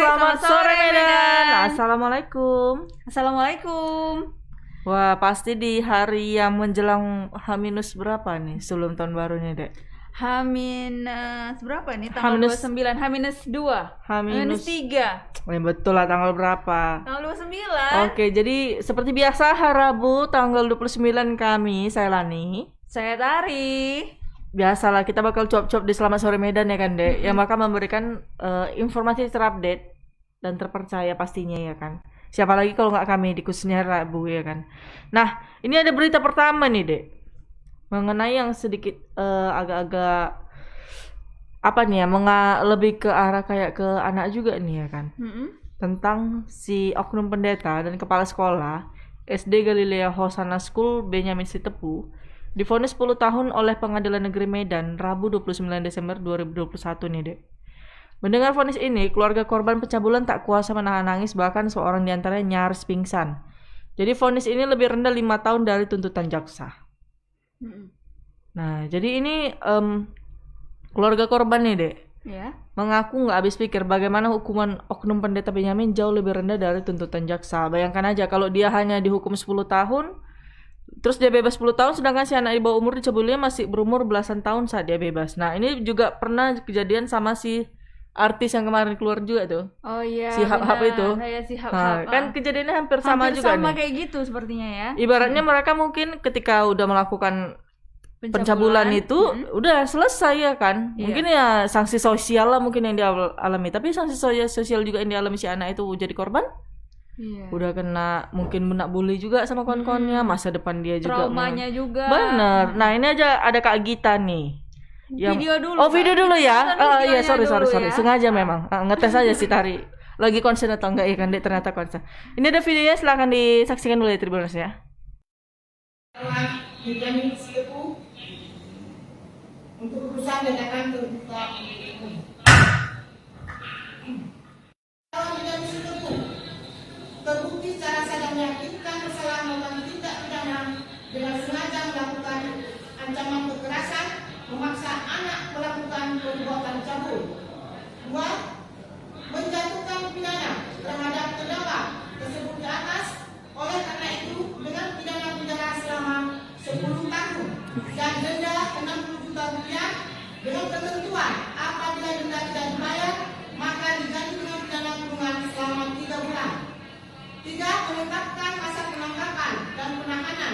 Selamat sore Medan. Assalamualaikum. Assalamualaikum. Wah, pasti di hari yang menjelang H- berapa nih sebelum tahun barunya, Dek? Berapa nih? Tanggal H-, 29, H-2, H-3. Betul lah, tanggal berapa? Tanggal 29. Oke, jadi seperti biasa hari Rabu tanggal 29 kami, saya Lani. Saya Tari. Biasalah kita bakal cuap-cuap di Selamat Sore Medan ya kan, Dek? Yang bakal memberikan informasi terupdate dan terpercaya pastinya ya kan. Siapa lagi kalau nggak kami di khususnya Rabu ya kan. Nah, ini ada berita pertama nih, Dek. Mengenai yang sedikit agak-agak apa nih ya, lebih ke arah kayak ke anak juga nih ya kan. Tentang si oknum pendeta dan kepala sekolah SD Galilea Hosana School Benyamin Sitepu divonis 10 tahun oleh Pengadilan Negeri Medan Rabu 29 Desember 2021 nih, Dek. Mendengar vonis ini, keluarga korban pencabulan tak kuasa menahan nangis, bahkan seorang diantaranya nyaris pingsan. Jadi vonis ini lebih rendah 5 tahun dari tuntutan jaksa. Nah, jadi ini keluarga korban nih, Dek, mengaku nggak habis pikir bagaimana hukuman oknum pendeta Benyamin jauh lebih rendah dari tuntutan jaksa. Bayangkan aja kalau dia hanya dihukum 10 tahun, terus dia bebas 10 tahun, sedangkan si anak di bawah umur dicabulinya masih berumur belasan tahun saat dia bebas. Nah, ini juga pernah kejadian sama si artis yang kemarin keluar juga tuh. Oh iya, si Hap-Hap itu. Si Hap-Hap. Kan kejadiannya hampir sama juga sama nih. kayak gitu sepertinya ya. Ibaratnya mereka mungkin ketika udah melakukan pencabulan itu udah selesai ya kan. Mungkin ya sanksi sosial lah mungkin yang dialami, tapi sanksi sosial juga yang dialami si anak itu jadi korban. Udah kena mungkin benak bully juga sama kawan-kawannya, masa depan dia juga traumanya juga. Bener. Nah, ini aja ada Kak Gita nih. Video dulu. Oh, video dulu ya. Iya, sorry. Ya. Sengaja memang. Ngetes aja sih Tari. Lagi konsen atau enggak ya kan, Dek, ternyata konsen. Ini ada videonya, silakan disaksikan dulu ya Tribuners ya. Benyamin Sitepu untuk urusan ledakan terbuka. Benyamin Sitepu terbukti secara sadar meyakinkan kesalahan melakukan tindak pidana dengan sengaja melakukan ancaman kekerasan, memaksa anak melakukan perbuatan cabul. 2. Menjatuhkan pidana terhadap terdakwa tersebut ke atas, oleh karena itu dengan pidana penjara selama 10 tahun dan denda 60 juta rupiah dengan ketentuan apabila denda tidak dibayar maka diganti dengan pidana kurungan selama 3 bulan. 3. Menetapkan masa penangkapan dan penahanan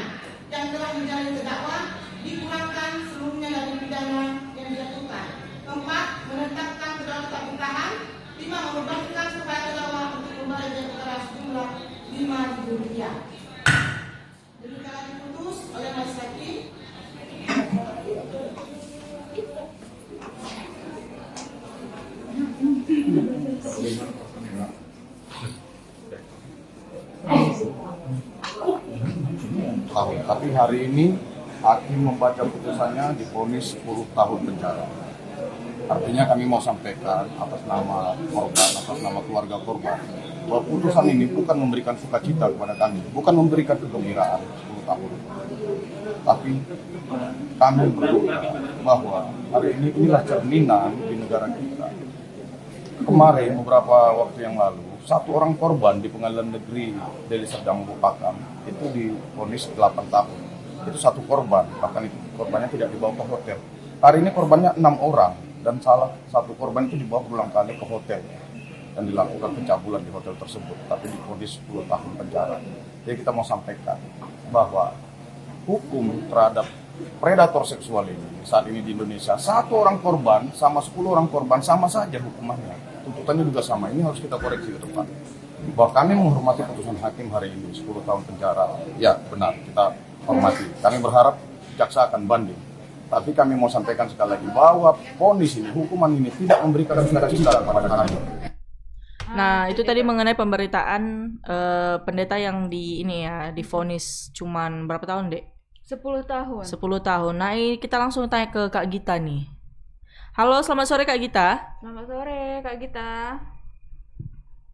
yang telah menjalani terdakwa dipulangkan seluruhnya dari pidana yang dijatuhkan. 4. Menetapkan terdakwa tak ditahan. 5. Membebankan kepada terdakwa untuk membayar biaya perkara sejumlah Rp5.000. Demikianlah diputus oleh majelis hakim. Tapi hari ini hakim membaca putusannya divonis 10 tahun penjara. Artinya kami mau sampaikan atas nama korban, atas nama keluarga korban, bahwa putusan ini bukan memberikan sukacita kepada kami, bukan memberikan kegembiraan 10 tahun. Tapi kami berdoa bahwa hari ini inilah cerminan di negara kita. Kemarin beberapa waktu yang lalu, satu orang korban di Pengadilan Negeri Deli Serdang Bupakam itu divonis 8 tahun. Itu satu korban, bahkan itu korbannya tidak dibawa ke hotel. Hari ini korbannya 6 orang dan salah satu korban itu dibawa berulang kali ke hotel dan dilakukan pencabulan di hotel tersebut, tapi divonis 10 tahun penjara. Jadi kita mau sampaikan bahwa hukum terhadap predator seksual ini saat ini di Indonesia, satu orang korban sama 10 orang korban sama saja hukumannya. Tuntutannya juga sama. Ini harus kita koreksi ke depan. Bahwa kami menghormati putusan hakim hari ini 10 tahun penjara. Ya, benar, kita hormati. Kami berharap jaksa akan banding. Tapi kami mau sampaikan sekali lagi bahwa vonis ini, hukuman ini tidak memberikan sukacita kepada kami. Nah, itu tadi mengenai pemberitaan pendeta yang divonis cuman berapa tahun, Dek? 10 tahun. 10 tahun. Nah, kita langsung tanya ke Kak Gita nih. Halo, selamat sore Kak Gita. Selamat sore Kak Gita.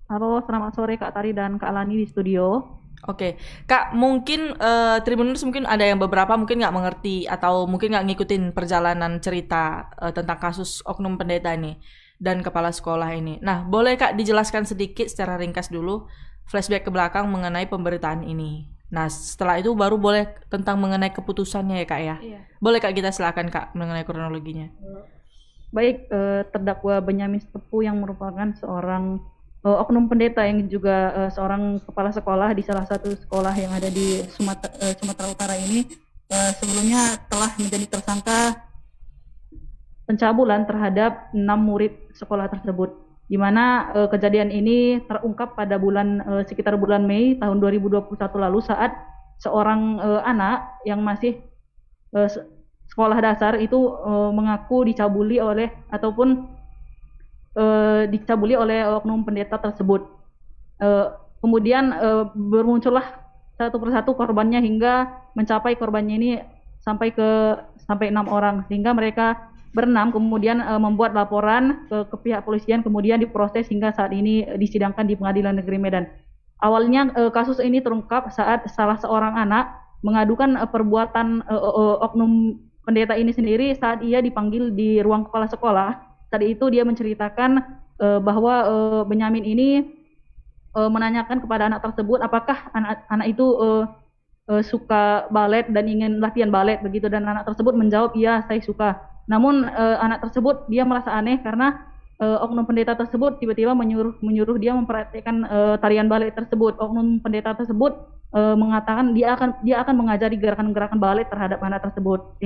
Halo, selamat sore Kak Tari dan Kak Lani di studio. Oke, Kak, mungkin Tribuners mungkin ada yang beberapa mungkin nggak mengerti atau mungkin nggak ngikutin perjalanan cerita tentang kasus oknum pendeta ini. dan kepala sekolah ini. Nah, boleh Kak dijelaskan sedikit secara ringkas dulu flashback ke belakang mengenai pemberitaan ini. Nah, setelah itu baru boleh tentang mengenai keputusannya ya Kak ya. Iya. Boleh Kak kita silakan Kak mengenai kronologinya. Baik, terdakwa Benyamin Setepu yang merupakan seorang oknum pendeta yang juga seorang kepala sekolah di salah satu sekolah yang ada di Sumatera Utara ini sebelumnya telah menjadi tersangka pencabulan terhadap 6 murid sekolah tersebut, di mana kejadian ini terungkap pada sekitar bulan Mei tahun 2021 lalu saat seorang anak yang masih sekolah dasar itu mengaku dicabuli oleh oknum pendeta tersebut. Kemudian bermuncullah satu persatu korbannya hingga mencapai korbannya ini sampai 6 orang, sehingga mereka berenam kemudian membuat laporan ke pihak polisian, kemudian diproses hingga saat ini disidangkan di Pengadilan Negeri Medan. Awalnya kasus ini terungkap saat salah seorang anak mengadukan perbuatan oknum pendeta ini sendiri saat ia dipanggil di ruang kepala sekolah. Saat itu dia menceritakan bahwa Benyamin ini menanyakan kepada anak tersebut apakah anak itu suka balet dan ingin latihan balet begitu, dan anak tersebut menjawab iya saya suka. Namun anak tersebut dia merasa aneh karena oknum pendeta tersebut tiba-tiba menyuruh dia mempraktikkan tarian balet tersebut. Oknum pendeta tersebut mengatakan dia akan mengajari gerakan-gerakan balet terhadap anak tersebut.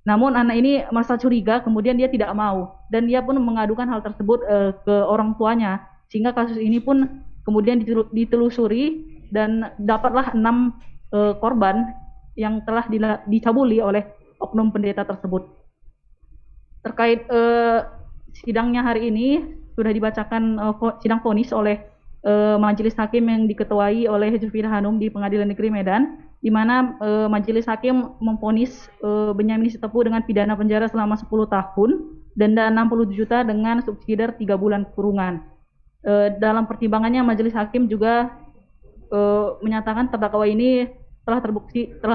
Namun anak ini merasa curiga, kemudian dia tidak mau dan dia pun mengadukan hal tersebut ke orang tuanya, sehingga kasus ini pun kemudian ditelusuri dan dapatlah 6 korban yang telah dicabuli oleh oknum pendeta tersebut. Terkait sidangnya hari ini sudah dibacakan sidang vonis oleh majelis hakim yang diketuai oleh Jufida Hanum di Pengadilan Negeri Medan, di mana majelis hakim memvonis Benyamin Setepu dengan pidana penjara selama 10 tahun, denda 60 juta dengan subsidiar 3 bulan kurungan. Dalam pertimbangannya majelis hakim juga menyatakan terdakwa ini telah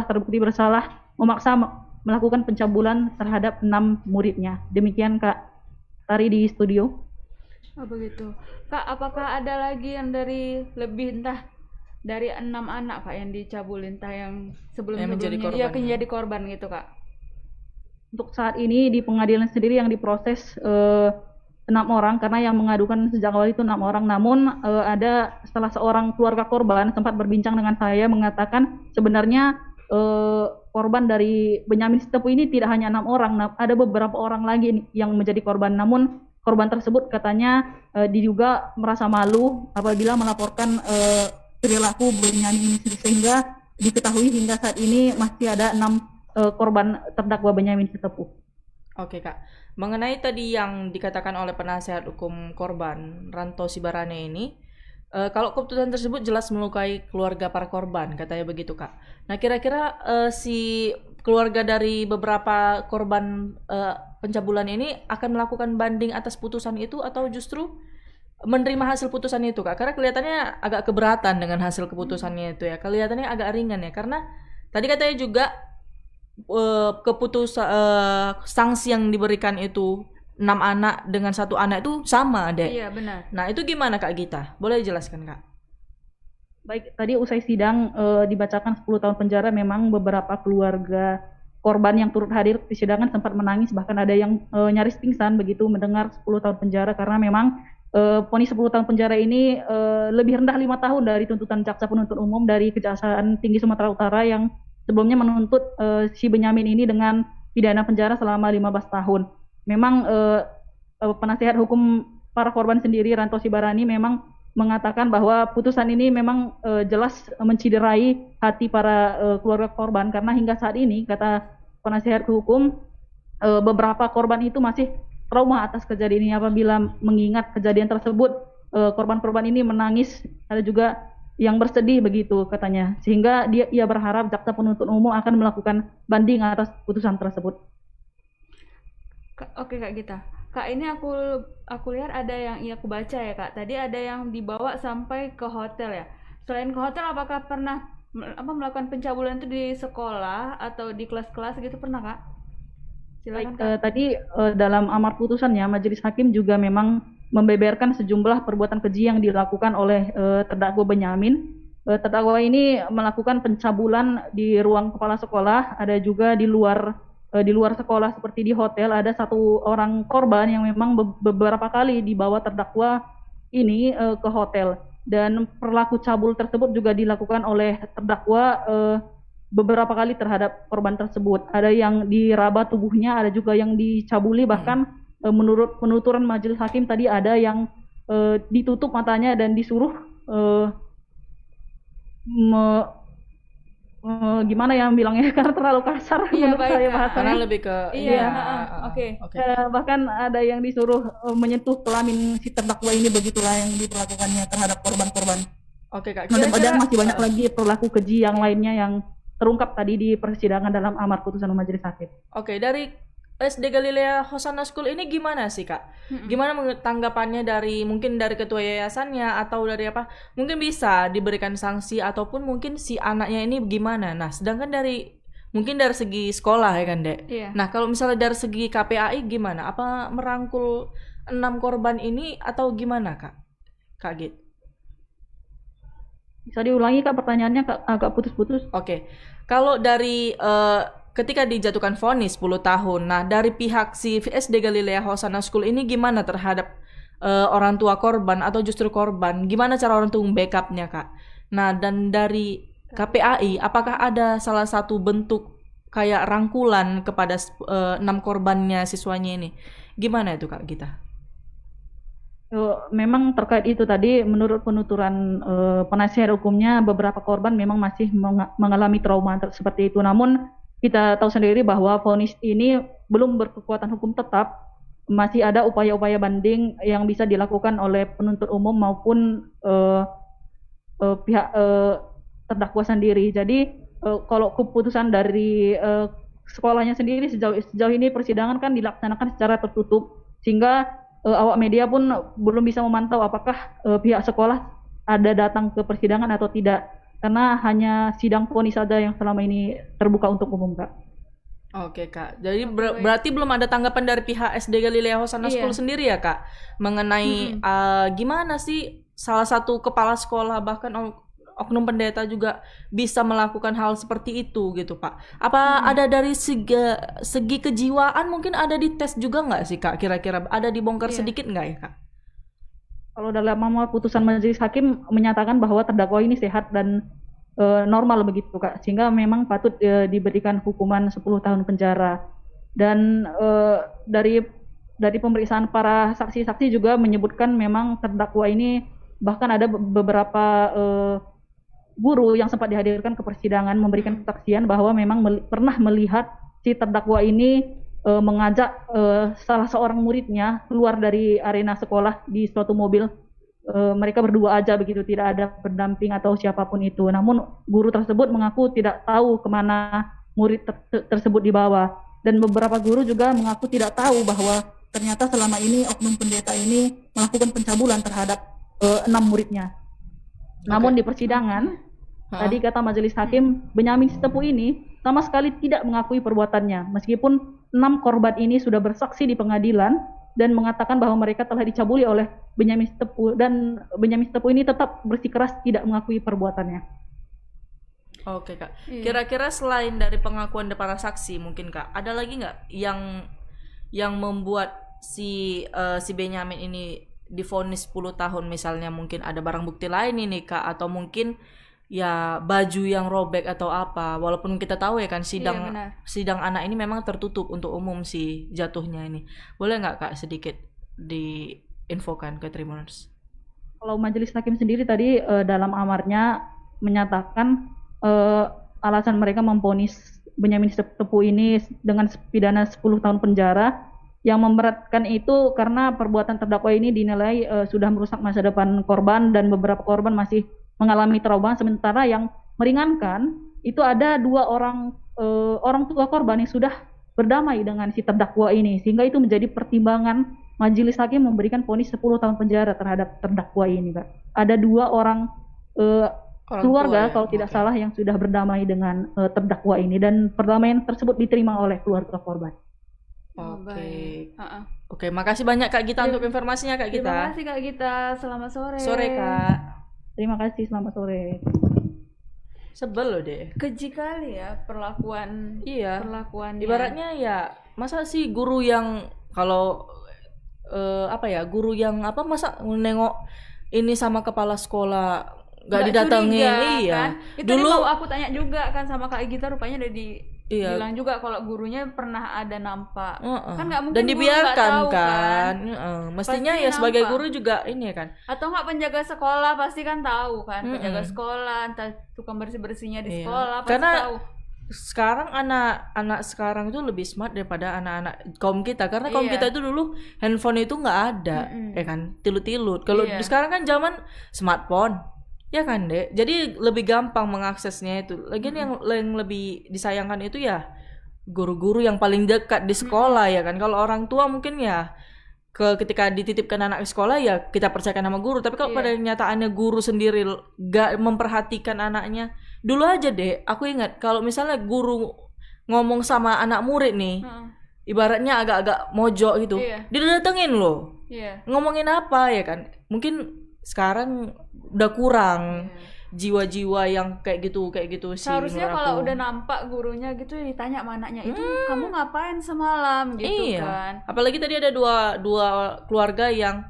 terbukti bersalah memaksa melakukan pencabulan terhadap 6 muridnya. Demikian Kak Tari di studio. Oh begitu. Kak, apakah ada lagi yang dari 6 anak Kak yang dicabulin, entah yang sebelum-sebelumnya menjadi korban gitu Kak? Untuk saat ini di pengadilan sendiri yang diproses 6 orang, karena yang mengadukan sejak awal itu 6 orang. Namun ada salah seorang keluarga korban sempat berbincang dengan saya mengatakan sebenarnya korban dari Benyamin Setepu ini tidak hanya 6 orang, ada beberapa orang lagi yang menjadi korban. Namun korban tersebut katanya diduga merasa malu apabila melaporkan perilaku Benyamin ini, sehingga diketahui hingga saat ini masih ada 6 korban terdakwa Benyamin Setepu. Oke Kak, mengenai tadi yang dikatakan oleh penasihat hukum korban Ranto Sibarane ini, kalau keputusan tersebut jelas melukai keluarga para korban, katanya begitu Kak. Nah kira-kira si keluarga dari beberapa korban pencabulan ini akan melakukan banding atas putusan itu atau justru menerima hasil putusan itu Kak? Karena kelihatannya agak keberatan dengan hasil keputusannya itu ya, kelihatannya agak ringan ya, karena tadi katanya juga keputusan sanksi yang diberikan itu 6 anak dengan 1 anak itu sama deh. Iya benar. Nah itu gimana Kak Gita? Boleh jelaskan Kak? Baik, tadi usai sidang dibacakan 10 tahun penjara. Memang beberapa keluarga korban yang turut hadir di sidangan sempat menangis, bahkan ada yang nyaris pingsan begitu mendengar 10 tahun penjara, karena memang vonis 10 tahun penjara ini lebih rendah 5 tahun dari tuntutan jaksa penuntut umum dari Kejaksaan Tinggi Sumatera Utara yang sebelumnya menuntut si Benyamin ini dengan pidana penjara selama 15 tahun. Memang penasihat hukum para korban sendiri Ranto Sibarani memang mengatakan bahwa putusan ini memang jelas menciderai hati para keluarga korban, karena hingga saat ini kata penasihat hukum beberapa korban itu masih trauma atas kejadian ini. Apabila mengingat kejadian tersebut, korban-korban ini menangis, ada juga yang bersedih begitu katanya, sehingga ia berharap jaksa penuntut umum akan melakukan banding atas putusan tersebut. Oke Kak Gita. Kak, ini aku lihat ada yang aku baca ya Kak. Tadi ada yang dibawa sampai ke hotel ya. Selain ke hotel, apakah pernah melakukan pencabulan itu di sekolah atau di kelas-kelas gitu, pernah Kak? Silakan, Baik, tadi dalam amar putusannya majelis hakim juga memang membeberkan sejumlah perbuatan keji yang dilakukan oleh terdakwa Benyamin. Terdakwa ini melakukan pencabulan di ruang kepala sekolah, ada juga di luar sekolah seperti di hotel. Ada satu orang korban yang memang beberapa kali dibawa terdakwa ini ke hotel, dan perilaku cabul tersebut juga dilakukan oleh terdakwa beberapa kali terhadap korban tersebut. Ada yang diraba tubuhnya, ada juga yang dicabuli, bahkan menurut penuturan majelis hakim tadi ada yang ditutup matanya dan disuruh gimana ya bilangnya karena terlalu kasar menurut saya bahasanya. Karena lebih ke Oke. Bahkan ada yang disuruh menyentuh kelamin si terdakwa ini, begitulah yang diperlakukannya terhadap korban-korban. Oke, Kak. Mudah-mudahan masih banyak lagi perilaku keji yang lainnya yang terungkap tadi di persidangan dalam amar putusan majelis hakim. Oke, dari SD Galilea Hosana School ini gimana sih, Kak? Gimana tanggapannya dari mungkin dari ketua yayasannya atau dari apa? Mungkin bisa diberikan sanksi ataupun mungkin si anaknya ini gimana? Nah, sedangkan mungkin dari segi sekolah ya kan, Dek? Iya. Nah, kalau misalnya dari segi KPAI gimana? Apa merangkul 6 korban ini atau gimana, Kak? Kak Git? Bisa diulangi Kak pertanyaannya, Kak, agak putus-putus. Oke. Kalau dari ketika dijatuhkan vonis 10 tahun, nah dari pihak si SD Galilea Hosana School ini gimana terhadap orang tua korban atau justru korban? Gimana cara orang tua backupnya, Kak? Nah, dan dari KPAI, apakah ada salah satu bentuk kayak rangkulan kepada 6 korbannya siswanya ini? Gimana itu, Kak Gita? Memang terkait itu tadi, menurut penuturan penasihat hukumnya, beberapa korban memang masih mengalami trauma seperti itu. Namun kita tahu sendiri bahwa vonis ini belum berkekuatan hukum tetap, masih ada upaya-upaya banding yang bisa dilakukan oleh penuntut umum maupun pihak terdakwa sendiri. Jadi kalau keputusan dari sekolahnya sendiri sejauh ini persidangan kan dilaksanakan secara tertutup, sehingga awak media pun belum bisa memantau apakah pihak sekolah ada datang ke persidangan atau tidak, karena hanya sidang vonis saja yang selama ini terbuka untuk umum, Kak. Oke, Kak. Jadi berarti belum ada tanggapan dari pihak SD Galilea Hosana School sendiri ya, Kak, mengenai gimana sih salah satu kepala sekolah bahkan oknum pendeta juga bisa melakukan hal seperti itu gitu, Pak. Apa ada dari segi kejiwaan mungkin ada dites juga nggak sih, Kak? Kira-kira ada dibongkar sedikit nggak ya, Kak? Kalau dalam amar putusan majelis hakim menyatakan bahwa terdakwa ini sehat dan normal begitu, Kak, sehingga memang patut diberikan hukuman 10 tahun penjara. Dan dari pemeriksaan para saksi-saksi juga menyebutkan memang terdakwa ini, bahkan ada beberapa guru yang sempat dihadirkan ke persidangan memberikan kesaksian bahwa memang pernah melihat si terdakwa ini mengajak salah seorang muridnya keluar dari arena sekolah di suatu mobil. Mereka berdua aja begitu, tidak ada pendamping atau siapapun itu. Namun guru tersebut mengaku tidak tahu kemana murid tersebut dibawa, dan beberapa guru juga mengaku tidak tahu bahwa ternyata selama ini oknum pendeta ini melakukan pencabulan terhadap 6 muridnya. Namun di persidangan tadi kata majelis hakim, Benyamin Sitepu ini sama sekali tidak mengakui perbuatannya, meskipun 6 korban ini sudah bersaksi di pengadilan dan mengatakan bahwa mereka telah dicabuli oleh Benyamin Sitepu, dan Benyamin Sitepu ini tetap bersikeras tidak mengakui perbuatannya. Oke, Kak. Kira-kira selain dari pengakuan dari para saksi mungkin, Kak, ada lagi nggak yang membuat si Benyamin ini divonis 10 tahun, misalnya mungkin ada barang bukti lain ini, Kak, atau mungkin ya baju yang robek atau apa, walaupun kita tahu ya kan sidang anak ini memang tertutup untuk umum sih jatuhnya ini. Boleh nggak, Kak, sedikit diinfokan ke Tribuners? Kalau majelis hakim sendiri tadi dalam amarnya menyatakan alasan mereka memvonis Benyamin Sitepu ini dengan pidana 10 tahun penjara. Yang memberatkan itu karena perbuatan terdakwa ini dinilai sudah merusak masa depan korban, dan beberapa korban masih mengalami trauma. Sementara yang meringankan itu ada 2 orang tua korban yang sudah berdamai dengan si terdakwa ini, sehingga itu menjadi pertimbangan majelis hakim memberikan vonis 10 tahun penjara terhadap terdakwa ini, Kak. Ada 2 orang keluarga kalau tidak salah yang sudah berdamai dengan terdakwa ini, dan perdamaian tersebut diterima oleh keluarga korban. Oke. Baik. Oke, makasih banyak Kak Gita untuk informasinya Kak Gita. Terima kasih Kak Gita. Selamat sore. Sore Kak. Terima kasih, selamat sore. Sebel loh deh. Keji kali ya perlakuan. Iya. Perlakuannya. Ibaratnya ya, masa sih guru yang kalau guru yang masa nengok ini sama kepala sekolah nggak didatengin, curiga, iya. Kan? Itu Dulu mau aku tanya juga kan sama Kak Gita, rupanya udah bilang juga kalau gurunya pernah ada nampak. Kan nggak mungkin dan dibiarkan tahu, kan. Mestinya Pasti ya sebagai nampak. guru juga ini kan. Atau nggak penjaga sekolah pasti kan tahu kan, penjaga sekolah, entah tukang bersih-bersihnya di sekolah pasti Karena tahu. sekarang anak-anak sekarang itu lebih smart daripada anak-anak kaum kita, karena kaum kita itu dulu handphone itu nggak ada, ya kan, tilut-tilut. Kalau sekarang kan zaman smartphone, ya kan Dek, jadi lebih gampang mengaksesnya itu. Lagian yang lebih disayangkan itu ya guru-guru yang paling dekat di sekolah, ya kan. Kalau orang tua mungkin ya ketika dititipkan anak ke sekolah ya kita percayakan sama guru, tapi kalau pada kenyataannya guru sendiri gak memperhatikan anaknya. Dulu aja Dek, aku ingat kalau misalnya guru ngomong sama anak murid nih, ibaratnya agak-agak mojok gitu, didatengin loh. Ngomongin apa ya kan, mungkin sekarang udah kurang jiwa-jiwa yang kayak gitu sih. Seharusnya kalau udah nampak gurunya gitu ditanya sama anaknya, itu kamu ngapain semalam gitu kan. Apalagi tadi ada dua keluarga yang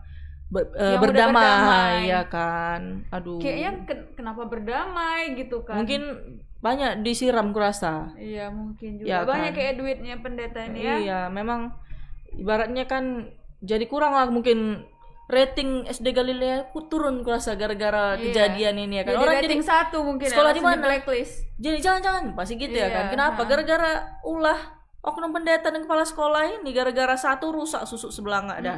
berdamai, ya kan. Aduh, kayaknya kenapa berdamai gitu kan. Mungkin banyak disiram kurasa. Iya mungkin juga, ya banyak kan? kayak duitnya pendeta ini ya. Iya, memang ibaratnya kan jadi kurang lah mungkin rating SD Galilea turun kurasa gara-gara kejadian ini ya kan. Jadi Orang rating jadi 1 mungkin sekolah ya, di mana? blacklist. Jadi jangan pasti gitu ya kan. Kenapa? Gara-gara ulah oknum pendeta dan kepala sekolah ini, gara-gara satu rusak susuk sebelah nggak ada.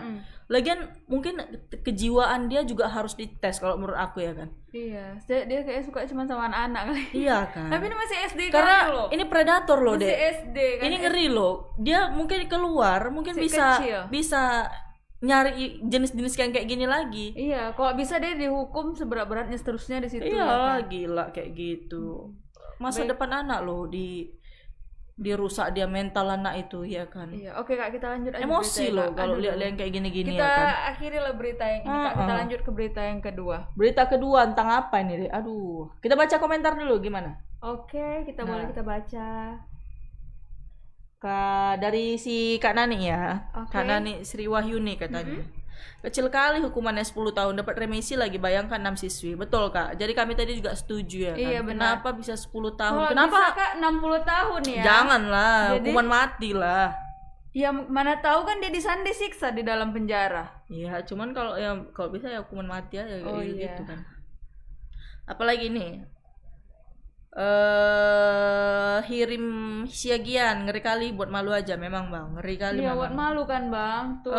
Lagian mungkin kejiwaan dia juga harus dites kalau menurut aku ya kan. Iya, dia kayak suka cuma sama anak-anak kali. Iya kan. Tapi ini masih SD Karena kan loh. ini predator loh Masih Dek. SD kan. Ini ngeri loh. Dia mungkin keluar, mungkin Masih bisa kecil. bisa nyari jenis-jenis yang kayak gini lagi. Iya, kalau bisa dia dihukum seberat-beratnya seterusnya di situ. Iya, ya kan? gila kayak gitu. Masa depan anak loh dirusak dia mental anak itu ya kan. Iya, oke Kak, kita lanjut aja. Emosi berita loh Kak. kalau Aduh. lihat yang kayak gini-gini Kita ya kan. akhiri lah berita yang ini Kak. Kita lanjut ke berita yang kedua. Berita kedua tentang apa ini Dek? Aduh, kita baca komentar dulu gimana? Oke, boleh kita baca. Dari si Kak Nani ya. Oke. Kak Nani Sri Wahyuni katanya. Kecil kali hukumannya 10 tahun, dapat remisi lagi, bayangkan 6 siswi. Betul Kak. Jadi kami tadi juga setuju ya kan. Iya, benar. Kenapa bisa 10 tahun? Kalau Kenapa? bisa Kak 60 tahun ya. Janganlah, Jadi- hukuman mati lah. Ya mana tahu kan dia disiksa di dalam penjara. Iya, cuman kalau bisa ya hukuman mati aja Oh, gitu iya. kan. Apalagi nih? Hirim Siagian, ngeri kali, buat malu aja memang Bang. Ngeri kali Iya, buat memang. malu kan Bang. Tuh.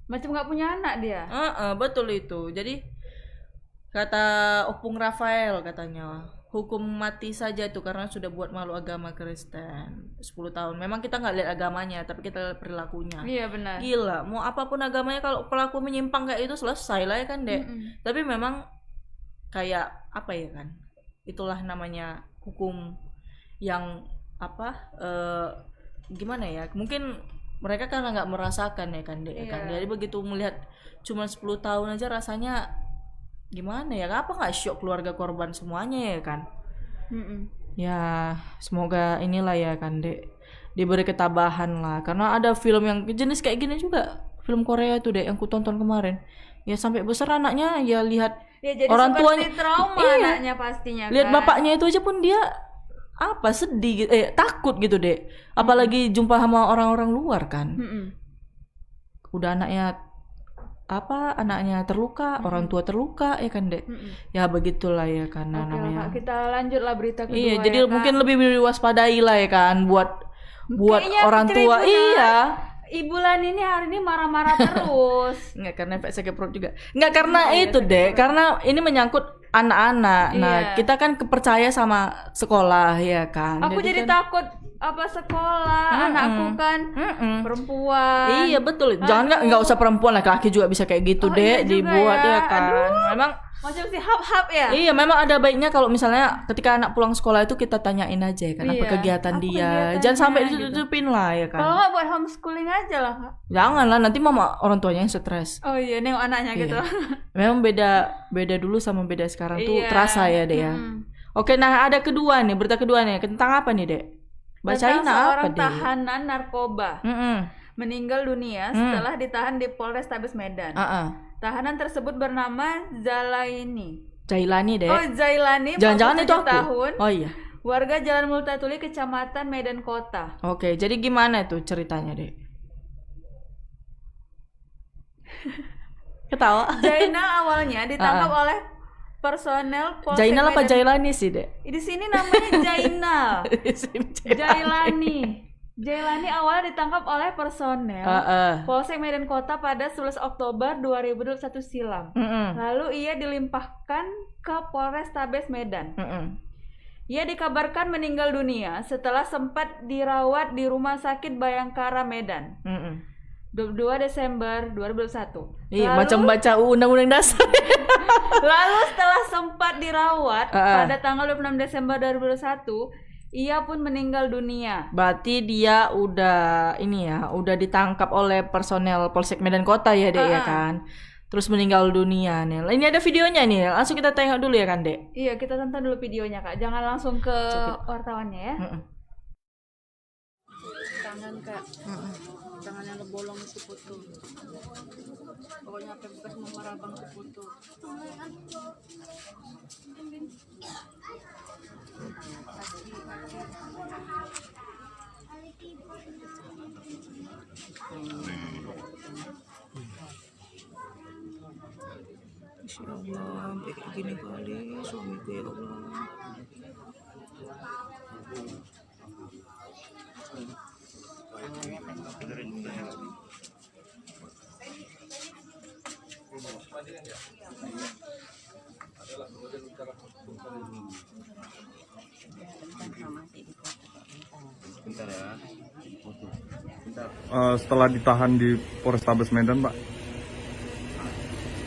Macam nggak punya anak dia. Betul itu. Jadi kata Opung Rafael katanya, hukum mati saja itu karena sudah buat malu agama Kristen. 10 tahun. Memang kita nggak lihat agamanya, tapi kita lihat perilakunya. Iya benar. Gila, mau apapun agamanya kalau pelaku menyimpang kayak itu selesai lah ya kan Dek. Tapi memang kayak apa ya kan? Itulah namanya hukum yang gimana ya? Mungkin mereka karena nggak merasakan ya kan Dek, ya kan. Jadi begitu melihat cuma 10 tahun aja rasanya gimana ya? Apa nggak syok keluarga korban semuanya ya kan? Ya semoga inilah ya kan Dek, diberi ketabahan lah, karena ada film yang jenis kayak gini juga, film Korea itu Dek yang ku tonton kemarin. Ya sampai besar anaknya ya lihat Ya jadi orang seperti tuanya trauma iya, anaknya pastinya lihat kan. bapaknya itu aja pun dia sedih gitu, takut gitu Dek. Apalagi jumpa sama orang-orang luar kan. Udah anaknya terluka, orang tua terluka ya kan Dek. Ya begitulah ya kan Oke, namanya. Kak, kita lanjutlah berita kedua. Iya, jadi ya, Kak. mungkin lebih diwaspadai lah ya kan buat Kayaknya orang tua. Tribunal, Iya. Ibu Lan ini hari ini marah-marah terus. Enggak, karena efek sakit perut juga. Enggak, karena itu Dek, karena ini menyangkut anak-anak. Nah, Iya. kita kan kepercaya sama sekolah ya kan. Aku jadi kan, takut apa sekolah, anakku kan perempuan. Iya betul. Jangan nggak usah perempuan, laki-laki juga bisa kayak gitu deh, iya juga dibuat ya kan. Aduh. Memang Macam si hap-hap ya. iya, memang ada baiknya kalau misalnya ketika anak pulang sekolah itu kita tanyain aja ya kan apa Iya, kegiatan apa dia. kegiatannya, Jangan sampai gitu. ditutupin lah ya kan. Kalau nggak buat homeschooling aja lah, Kak. Janganlah nanti mama orang tuanya yang stres. Oh iya, nengok anaknya Iya. gitu. Memang beda dulu sama beda sekarang tuh Iya. terasa ya deh ya. Oke, nah ada kedua nih, berita kedua nih tentang apa nih dek? Bacain Tentang apa seorang deh? tahanan narkoba meninggal dunia setelah ditahan di Polrestabes Medan. Tahanan tersebut bernama Zalaini. Jailani deh. Oh, Zailani, Jangan-jangan itu 47 aku. tahun. Oh iya. Warga Jalan Multatuli, Kecamatan Medan Kota. Oke, jadi gimana tuh ceritanya dek? Ketawa. Zainal awalnya ditangkap oleh personel Polsek Jainal apa Medan. Jailani sih dek? Di sini namanya Jainal. Jailani. Jailani awalnya ditangkap oleh personel Polsek Medan Kota pada 11 Oktober 2021 silam. Lalu ia dilimpahkan ke Polrestabes Medan. Ia dikabarkan meninggal dunia setelah sempat dirawat di Rumah Sakit Bayangkara Medan. 22 Desember 2021. Iya, macam baca undang-undang dasar. Lalu setelah sempat dirawat pada tanggal 26 Desember 2021, ia pun meninggal dunia. Berarti dia udah ini ya, udah ditangkap oleh personel Polsek Medan Kota ya dek ya kan. Terus meninggal dunia nih. Ini ada videonya nih, langsung kita tengok dulu ya kan dek. Iya, kita tonton dulu videonya Kak. Jangan langsung ke wartawannya ya. Tangan Kak, tangan yang bolong itu putus. Pokoknya apa bekas memarabang itu putus. Insya Allah, sampai kayak gini kali suamiku ya Allah. Setelah ditahan di Polrestabes Medan, Pak?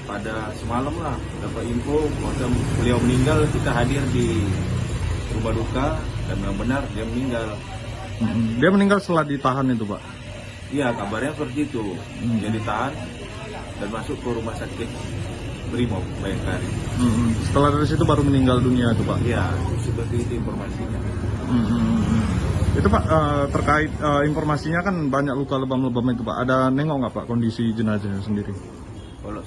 Pada semalam lah dapat info waktu beliau meninggal, kita hadir di rumah duka dan benar dia meninggal. Dia meninggal setelah ditahan itu, Pak? Iya, kabarnya seperti itu. Dia ditahan dan masuk ke rumah sakit Brimob Bayangkari. Setelah dari situ baru meninggal dunia itu, Pak? Iya, seperti itu informasinya. Itu Pak, terkait informasinya kan banyak luka lebam-lebam itu, Pak. Ada nengok nggak Pak kondisi jenazahnya sendiri? Kalau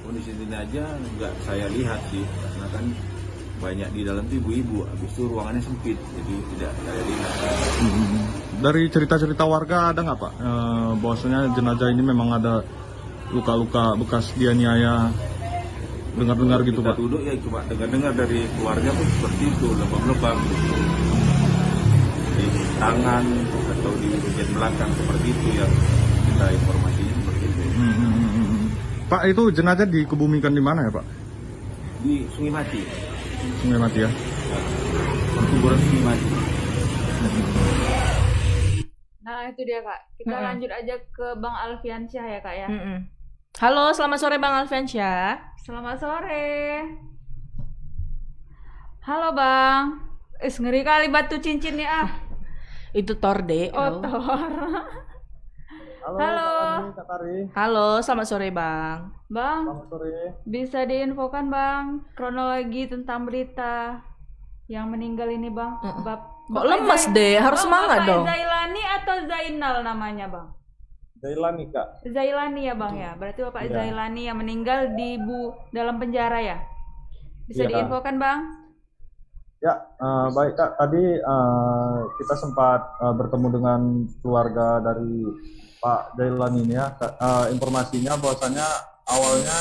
kondisi jenazah nggak saya lihat sih, karena kan banyak di dalam tuh ibu-ibu, habis itu ruangannya sempit, jadi tidak saya lihat. Dari cerita-cerita warga ada nggak Pak, bahwasanya jenazah ini memang ada luka-luka bekas dianiaya, dengar-dengar gitu Kita Pak? duduk ya cuma dengar-dengar dari keluarga pun seperti itu, lebam-lebam gitu. Di tangan atau di bagian belakang seperti itu yang kita informasinya seperti itu. Pak, itu jenazah dikebumikan di mana ya Pak? Di Sungai Mati. Sungai Mati ya? Perkuburan Sungai Mati. Nah itu dia Kak. Kita lanjut aja ke Bang Alfiansyah ya Kak ya. Halo, selamat sore Bang Alfiansyah. Selamat sore. Halo Bang. Ngeri kali batu cincinnya ah. Itu Torde. Oh Tor. Halo. Halo, selamat sore Bang. Bang, bisa diinfokan Bang kronologi tentang berita yang meninggal ini Bang? Kok lemes deh, harus semangat dong. Zailani atau Zainal namanya Bang? Zailani Kak. Zailani ya Bang ya. Berarti Bapak Zailani yang meninggal di dalam penjara ya. Bisa diinfokan Bang? Ya, baik Kak. Tadi kita sempat bertemu dengan keluarga dari Pak Zailani ini ya. Informasinya bahwasanya awalnya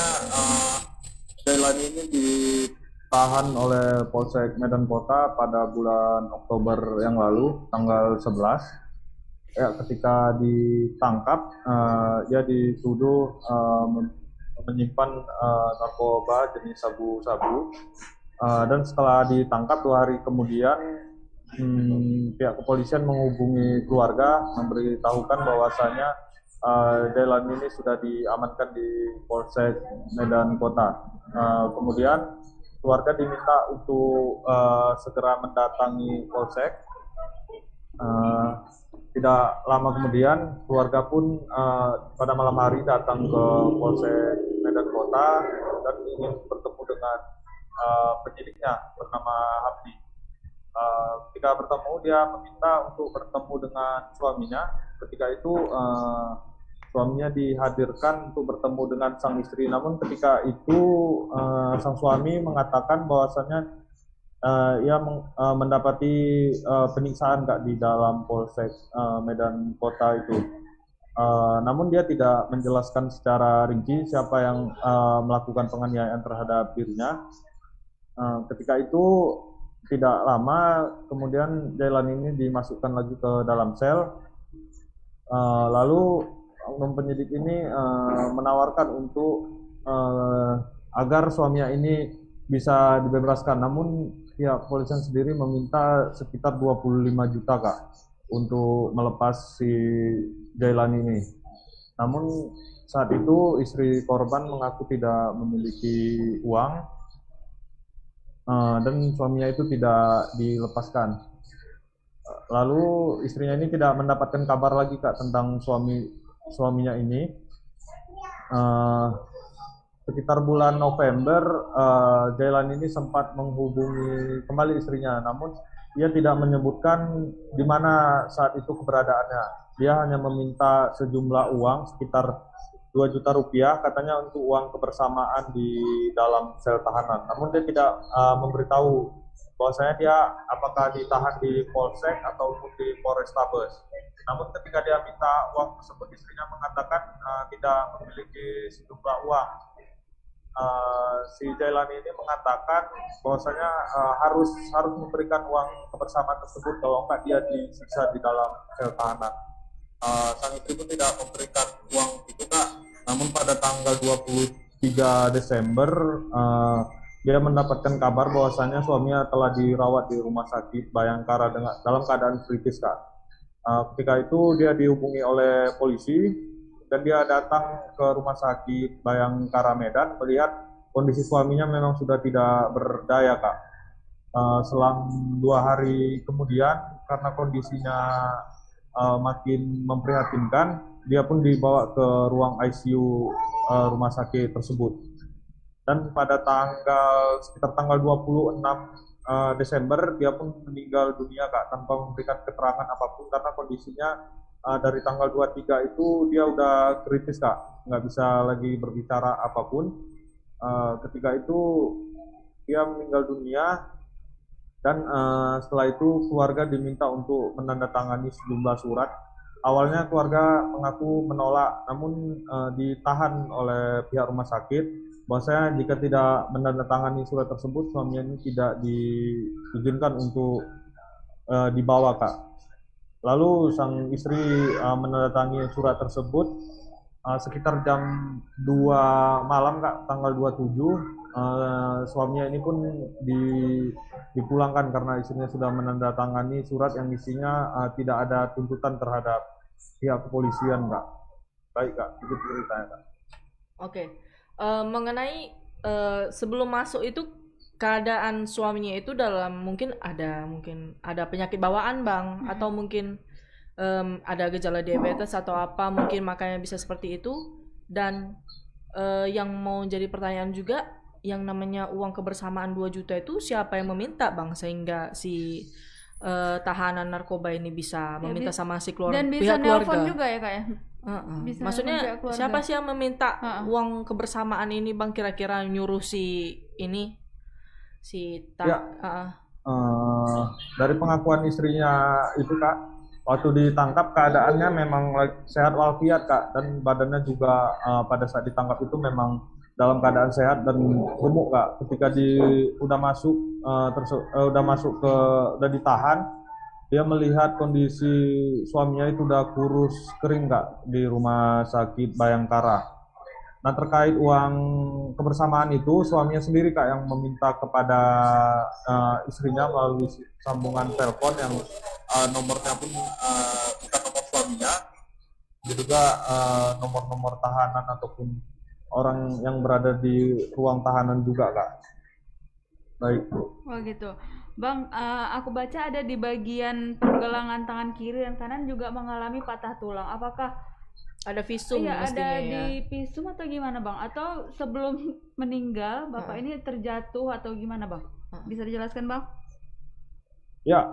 Zailani ini ditahan oleh Polsek Medan Kota pada bulan Oktober yang lalu, tanggal 11. Ya, ketika ditangkap, dia dituduh menyimpan narkoba jenis sabu-sabu. Dan setelah ditangkap 2 hari kemudian pihak kepolisian menghubungi keluarga memberitahukan bahwasanya Dahlan ini sudah diamankan di Polsek Medan Kota. Kemudian keluarga diminta untuk segera mendatangi Polsek. Tidak lama kemudian keluarga pun pada malam hari datang ke Polsek Medan Kota dan ingin bertemu dengan penyidiknya bernama Habdi. Ketika bertemu, dia meminta untuk bertemu dengan suaminya. Ketika itu suaminya dihadirkan untuk bertemu dengan sang istri. Namun ketika itu sang suami mengatakan bahwasannya ia mendapati penyiksaan Kak di dalam Polsek Medan Kota itu. Namun dia tidak menjelaskan secara rinci siapa yang melakukan penganiayaan terhadap dirinya. Ketika itu tidak lama kemudian Dahlan ini dimasukkan lagi ke dalam sel. Lalu oknum penyidik ini menawarkan untuk agar suaminya ini bisa dibebaskan. Namun pihak kepolisian sendiri meminta sekitar 25 juta Kak untuk melepas si Dahlan ini. Namun saat itu istri korban mengaku tidak memiliki uang dan suaminya itu tidak dilepaskan. Lalu istrinya ini tidak mendapatkan kabar lagi Kak tentang suaminya ini. Sekitar bulan November, Dahlan ini sempat menghubungi kembali istrinya, namun ia tidak menyebutkan di mana saat itu keberadaannya. Dia hanya meminta sejumlah uang sekitar 2 juta rupiah, katanya untuk uang kebersamaan di dalam sel tahanan. Namun dia tidak memberitahu bahwasanya dia apakah ditahan di Polsek ataupun di Polrestabes. Namun ketika dia minta uang tersebut, istrinya mengatakan tidak memiliki sejumlah uang. Si Dahlan ini mengatakan bahwasanya harus memberikan uang kebersamaan tersebut, kalau enggak dia disiksa di dalam sel tahanan. Sang istri pun tidak memberikan uang itu Kak. Namun pada tanggal 23 Desember dia mendapatkan kabar bahwasanya suaminya telah dirawat di rumah sakit Bayangkara dalam keadaan kritis Kak. Ketika itu dia dihubungi oleh polisi dan dia datang ke rumah sakit Bayangkara Medan melihat kondisi suaminya memang sudah tidak berdaya Kak. Selang 2 hari kemudian karena kondisinya makin memprihatinkan, dia pun dibawa ke ruang ICU rumah sakit tersebut. Dan pada sekitar tanggal 26 Desember dia pun meninggal dunia Kak, tanpa memberikan keterangan apapun karena kondisinya dari tanggal 23 itu dia udah kritis Kak, nggak bisa lagi berbicara apapun. Ketika itu dia meninggal dunia dan setelah itu keluarga diminta untuk menandatangani sejumlah surat. Awalnya keluarga mengaku menolak, namun ditahan oleh pihak rumah sakit bahwasanya jika tidak menandatangani surat tersebut suaminya ini tidak diizinkan untuk dibawa Kak. Lalu sang istri menandatangani surat tersebut sekitar jam 2 malam Kak, tanggal 27. Suaminya ini pun dipulangkan karena istrinya sudah menandatangani surat yang isinya tidak ada tuntutan terhadap pihak kepolisian Kak. Baik Kak, itu ceritanya Kak. Oke. Mengenai sebelum masuk itu keadaan suaminya itu mungkin ada penyakit bawaan Bang, atau mungkin ada gejala diabetes atau apa, mungkin makanya bisa seperti itu. Dan yang mau jadi pertanyaan juga, yang namanya uang kebersamaan 2 juta itu siapa yang meminta Bang, sehingga si tahanan narkoba ini bisa meminta sama si keluarga, dan bisa pihak keluarga nelpon juga ya Kak ya? Bisa maksudnya siapa sih yang meminta uang kebersamaan ini Bang, kira-kira nyuruh si ini dari pengakuan istrinya itu Kak, waktu ditangkap keadaannya memang sehat walafiat Kak, dan badannya juga pada saat ditangkap itu memang dalam keadaan sehat dan gemuk Kak. Ketika udah ditahan, dia melihat kondisi suaminya itu udah kurus kering Kak di rumah sakit Bayangkara. Nah, terkait uang kebersamaan itu, suaminya sendiri Kak yang meminta kepada istrinya melalui sambungan telepon yang nomornya pun bukan nomor suaminya, juga nomor-nomor tahanan ataupun orang yang berada di ruang tahanan juga Kak. Baik. Oh gitu. Bang, aku baca ada di bagian pergelangan tangan kiri dan kanan juga mengalami patah tulang. Apakah ada visum iya, mestinya ada ya? di visum atau gimana Bang? Atau sebelum meninggal Bapak ini terjatuh atau gimana Bang? Bisa dijelaskan Bang? Ya,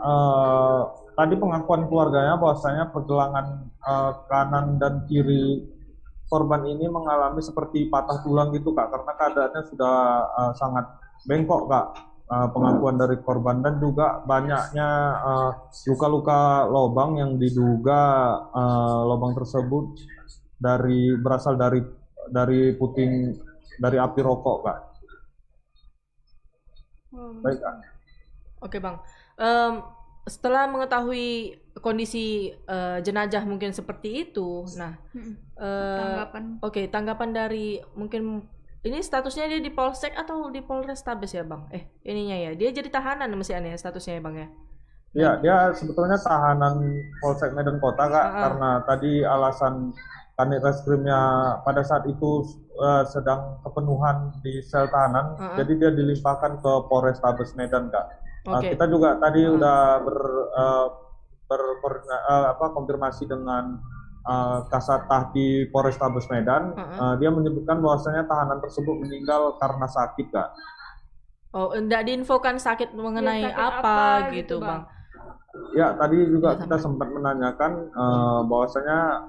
tadi pengakuan keluarganya bahwasanya pergelangan kanan dan kiri korban ini mengalami seperti patah tulang gitu Kak, karena keadaannya sudah sangat bengkok Kak. Pengakuan dari korban dan juga banyaknya luka-luka lubang yang diduga lubang tersebut berasal dari puting dari api rokok Kak. Baik Kak. Oke Bang, setelah mengetahui kondisi jenazah mungkin seperti itu, nah Tanggapan. tanggapan dari mungkin ini statusnya dia di Polsek atau di Polrestabes ya Bang? Ininya ya, dia jadi tahanan masih aneh statusnya ya Bang ya? Ya, dia sebetulnya tahanan Polsek Medan Kota Kak, karena tadi alasan Kanit Reskrimnya pada saat itu sedang kepenuhan di sel tahanan, jadi dia dilimpahkan ke Polrestabes Medan Kak. Kita juga tadi udah konfirmasi dengan Kasat Tahti Polrestabes Medan. Dia menyebutkan bahwasanya tahanan tersebut meninggal karena sakit Kak. Oh, enggak diinfokan sakit mengenai sakit apa gitu Bang? Ya, tadi juga kita sempat menanyakan bahwasanya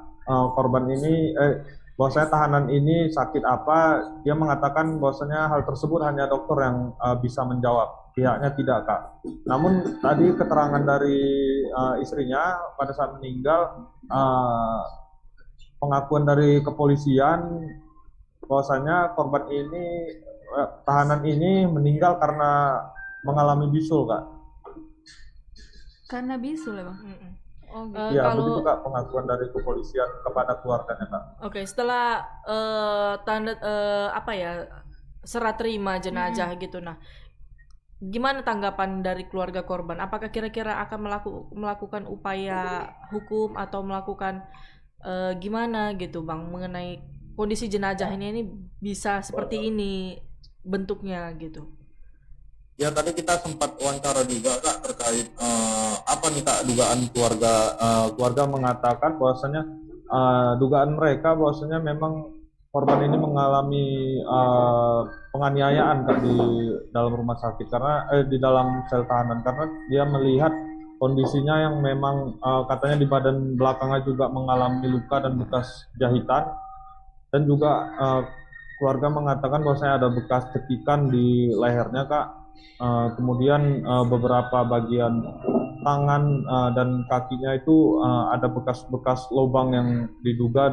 korban ini bahwasanya tahanan ini sakit apa. Dia mengatakan bahwasanya hal tersebut hanya dokter yang bisa menjawab, pihaknya tidak Kak. Namun tadi keterangan dari istrinya pada saat meninggal, pengakuan dari kepolisian bahwasanya korban ini tahanan ini meninggal karena mengalami bisul Kak. Karena bisul ya Bang? Oh gitu. Ya, begitu Kak pengakuan dari kepolisian kepada keluarganya Kak. Oke, setelah serat terima jenazah gitu, nah gimana tanggapan dari keluarga korban? Apakah kira-kira akan melakukan upaya hukum atau melakukan gimana gitu Bang mengenai kondisi jenazah ini bisa seperti ini bentuknya gitu? Ya, tadi kita sempat wawancara juga Kak terkait apa nih Kak dugaan keluarga. Keluarga mengatakan bahwasanya dugaan mereka bahwasanya memang korban ini mengalami penganiayaan Kak di dalam rumah sakit karena di dalam sel tahanan, karena dia melihat kondisinya yang memang katanya di badan belakangnya juga mengalami luka dan bekas jahitan, dan juga keluarga mengatakan bahwasanya ada bekas cekikan di lehernya Kak. Kemudian beberapa bagian tangan dan kakinya itu ada bekas-bekas lubang yang diduga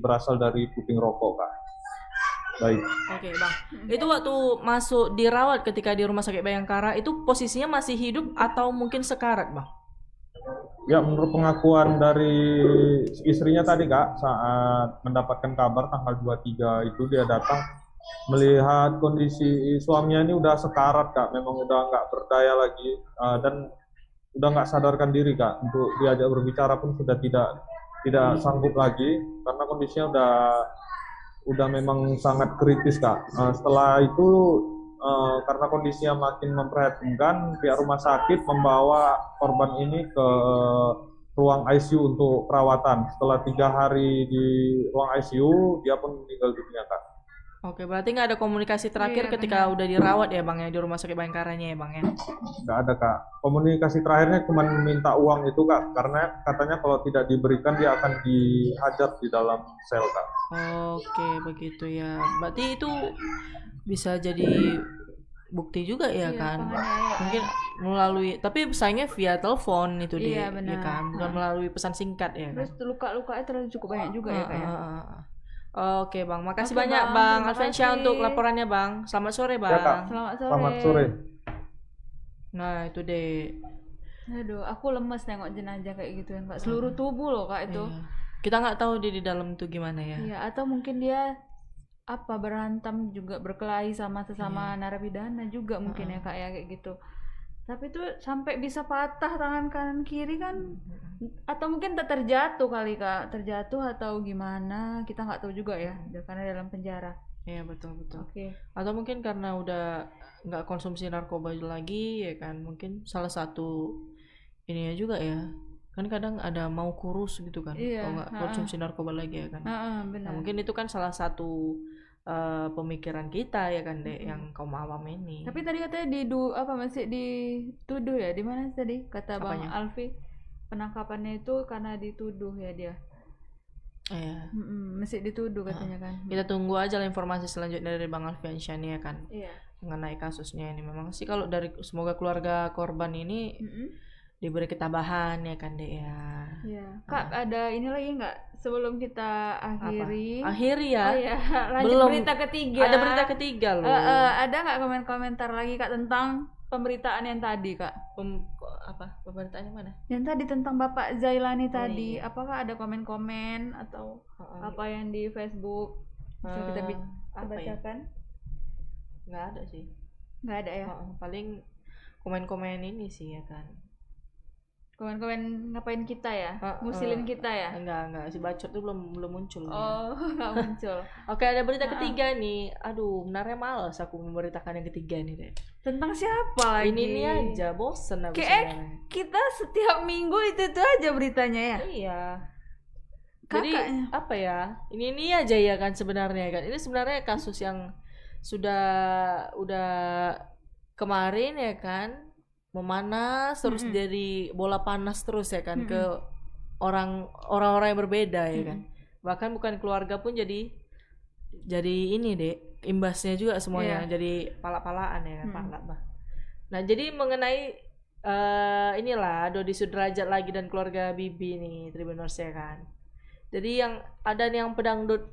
berasal dari puting rokok Kak. Baik. Oke Bang, itu waktu masuk dirawat ketika di Rumah Sakit Bayangkara itu posisinya masih hidup atau mungkin sekarat Bang? Ya, menurut pengakuan dari istrinya tadi Kak, saat mendapatkan kabar tanggal 23 itu dia datang melihat kondisi suaminya ini udah sekarat Kak, memang udah nggak berdaya lagi dan udah nggak sadarkan diri Kak, untuk diajak berbicara pun sudah tidak sanggup lagi karena kondisinya udah memang sangat kritis Kak. Setelah itu karena kondisinya makin memprihatinkan, pihak rumah sakit membawa korban ini ke ruang ICU untuk perawatan. Setelah 3 hari di ruang ICU, dia pun meninggal dunia Kak. Oke, berarti nggak ada komunikasi terakhir ketika udah dirawat ya Bang ya di Rumah Sakit Bayangkaranya ya Bang ya? Nggak ada Kak. Komunikasi terakhirnya cuma meminta uang itu Kak, karena katanya kalau tidak diberikan dia akan dihajar di dalam sel Kak. Oke, begitu ya. Berarti itu bisa jadi bukti juga ya kan? Mungkin melalui, tapi sayangnya via telepon itu dia, ya kan? Bukan melalui pesan singkat ya kan? Terus luka-lukanya terlalu cukup banyak juga ya Kak ya? Oke Bang, makasih banyak Bang Alfensyah untuk laporannya Bang. Selamat sore Bang. Ya, Kak. Selamat sore. Nah itu deh. Aduh, aku lemes nengok jenazah kayak gitu kan Kak. Seluruh tubuh loh Kak itu. Iya. Kita nggak tahu dia di dalam tuh gimana ya. Iya, atau mungkin dia berantem juga, berkelahi sama sesama narapidana juga mungkin ya Kak ya, kayak gitu. Tapi itu sampai bisa patah tangan kanan kiri kan, atau mungkin terjatuh kali Kak, terjatuh atau gimana, kita nggak tahu juga ya, karena dalam penjara. Iya betul. Oke. Atau mungkin karena udah nggak konsumsi narkoba lagi ya kan, mungkin salah satu ininya juga ya, kan kadang ada mau kurus gitu kan, kalau nggak konsumsi narkoba lagi ya kan. Benar. Nah, mungkin itu kan salah satu pemikiran kita ya kan Dek, yang kaum awam ini. Tapi tadi katanya masih dituduh ya, di mana tadi kata Bang Alfi, penangkapannya itu karena dituduh ya dia. Iya. Masih dituduh katanya kan. Kita tunggu aja lah informasi selanjutnya dari Bang Alfiansyah ya kan. Iya. Mengenai kasusnya ini, memang sih kalau dari semoga keluarga korban ini diberi ketabahan ya kan Dek ya. Iya. Kak, ada ini lagi nggak sebelum kita akhiri? Akhiri ya. Oh ya, lanjut belum. Berita ketiga. Ada berita ketiga loh. Ada nggak komentar lagi Kak tentang pemberitaan yang tadi Kak? Pemberitaannya mana? Yang tadi tentang Bapak Zailani tadi. Iya. Apakah ada komen-komen atau apa yang di Facebook bisa kita bacakan? Nggak ada sih. Nggak ada ya? Paling komen-komen ini sih ya kan. Komen-komen ngapain kita ya? Ngusilin kita ya? Enggak, si bacot tuh belum muncul. Oh, nggak muncul. Oke, ada berita ketiga nih. Aduh, benarnya males aku memberitakan yang ketiga nih deh. Tentang siapa lagi? Ini aja, bosen aku sebenarnya. Kita setiap minggu itu aja beritanya ya? Iya. Jadi apa ya? Ini aja ya kan sebenarnya kan. Ini sebenarnya kasus yang udah kemarin ya kan, memanas terus jadi bola panas terus ya kan ke orang-orang yang berbeda ya kan. Bahkan bukan keluarga pun jadi ini deh, imbasnya juga semuanya jadi pala-palaan ya kan, pala. Nah, jadi mengenai inilah Dodi Sudrajat lagi dan keluarga Bibi nih, Tribuners ya kan. Jadi yang ada nih yang pedangdut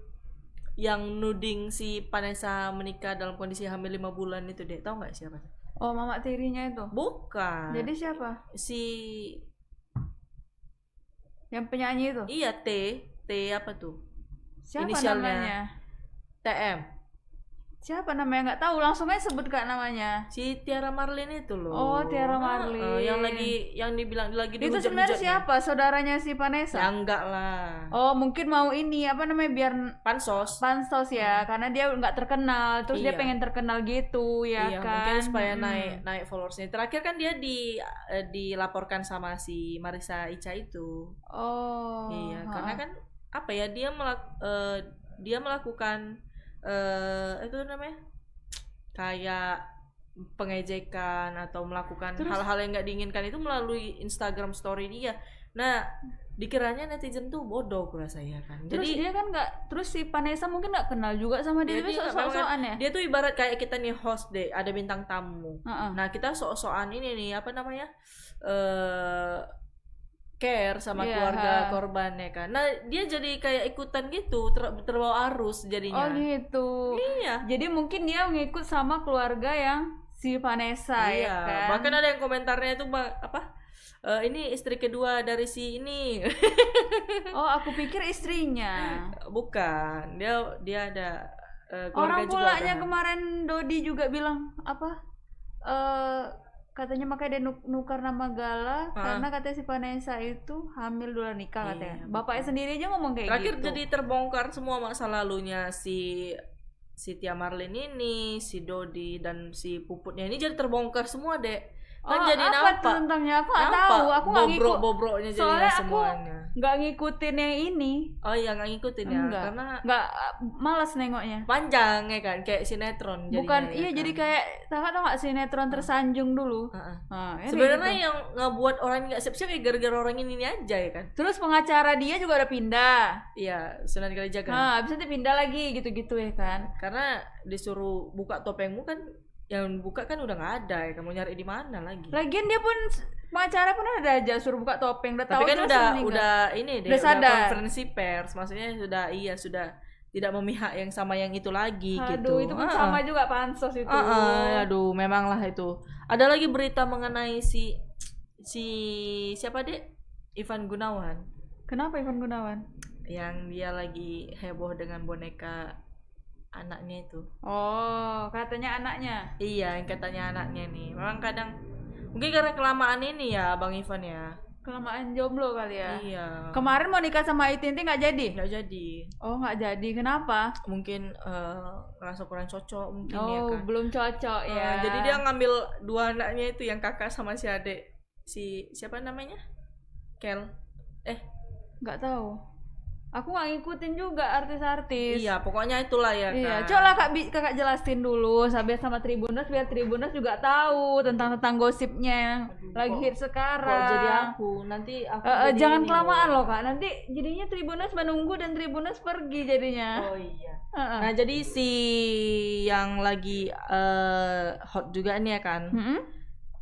yang nuding si Vanessa menikah dalam kondisi hamil 5 bulan itu deh, tahu nggak siapa? Oh, mama tirinya itu? Bukan. Jadi siapa? Si yang penyanyi itu? Iya, T apa tuh? Siapa inisialnya namanya? TM. Siapa namanya? Nggak tahu, langsung aja sebut Kak namanya. Si Tiara Marlin itu loh. Oh, Tiara Marlin. yang dibilang lagi itu sebenarnya siapa? Saudaranya si Vanessa? Ya enggak lah. Oh, mungkin mau ini apa namanya, biar pansos ya, karena dia nggak terkenal, terus dia pengen terkenal gitu ya kan. Mungkin supaya naik followersnya. Terakhir kan dia dilaporkan sama si Marissa Ica itu. Oh. Iya, karena kan apa ya, dia melakukan itu namanya kayak pengejekan atau melakukan hal-hal yang nggak diinginkan itu melalui Instagram story dia. Nah, dikiranya netizen tuh bodoh kurasa ya kan. Terus jadi dia kan terus si Vanessa mungkin nggak kenal juga sama dia, tapi sok-sokan ya. Dia tuh ibarat kayak kita nih host deh, ada bintang tamu. Nah, kita sok-sokan ini nih apa namanya, care sama keluarga korban ya kan. Nah, dia jadi kayak ikutan gitu, terbawa arus jadinya. Oh gitu. Iya. Jadi mungkin dia ngikut sama keluarga yang si Vanessa ya kan. Bahkan ada yang komentarnya itu ini istri kedua dari si ini. Oh, aku pikir istrinya. Bukan. Dia ada keluarga orang pulanya kemarin Dodi juga bilang katanya makanya dia nukar nama Gala karena katanya si Vanessa itu hamil duluan nikah katanya. Bapaknya sendiri aja ngomong kayak terakhir gitu. Jadi terbongkar semua masa lalunya si Tia Marlin ini, si Dodi dan si puputnya ini jadi terbongkar semua deh. Kan jadi apa tuh tentangnya? Aku nggak tahu, aku nggak ngikut. Bobroknya jadi soalnya semuanya. Aku nggak ngikutin yang ini. Oh iya, nggak ngikutin ya? Enggak. Karena nggak malas nengoknya. Panjang ya kan, kayak sinetron. Bukan, iya kan? Jadi kayak tau nggak sinetron tersanjung dulu. Sebenarnya gitu. yang ngebuat orang nggak siap-siap ya gara-gara orang ini aja ya kan. Terus pengacara dia juga udah pindah. Iya, Sunan Kalijaga. Habis itu pindah lagi gitu-gitu ya kan. Karena disuruh buka topengmu kan, yang buka kan udah nggak ada ya, kamu nyari di mana lagi? Lagian dia pun pengacara pun ada aja suruh buka topeng, udah tahu. Tapi kan udah ini deh, udah konferensi pers, maksudnya sudah tidak memihak yang sama yang itu lagi. Aduh, gitu. Itu pun sama juga pansos itu. Aduh, memanglah itu. Ada lagi berita mengenai si siapa deh? Ivan Gunawan. Kenapa Ivan Gunawan? Yang dia lagi heboh dengan boneka anaknya itu. Oh, katanya anaknya. Iya, yang katanya anaknya nih. Memang kadang mungkin karena kelamaan ini ya, Bang Ivan ya. Kelamaan jomblo kali ya. Iya. Kemarin mau nikah sama Ayu Ting Ting nggak jadi? Nggak jadi. Oh, nggak jadi. Kenapa? Mungkin ngerasa kurang cocok mungkin Oh, ya kan. belum cocok ya. Jadi dia ngambil 2 anaknya itu, yang kakak sama si adik. Si siapa namanya? Kel. Nggak tahu. Aku nggak ngikutin juga artis-artis. Iya, pokoknya itulah ya Iya, kan. coba lah kakak jelasin dulu sampai sama Tribuners biar Tribuners juga tahu tentang gosipnya yang lagi hit sekarang. Kok jadi aku? Nanti aku jadi jangan ini kelamaan loh Kak. Nanti jadinya Tribuners menunggu dan Tribuners pergi jadinya. Oh iya. Nah, jadi si yang lagi hot juga nih ya kan.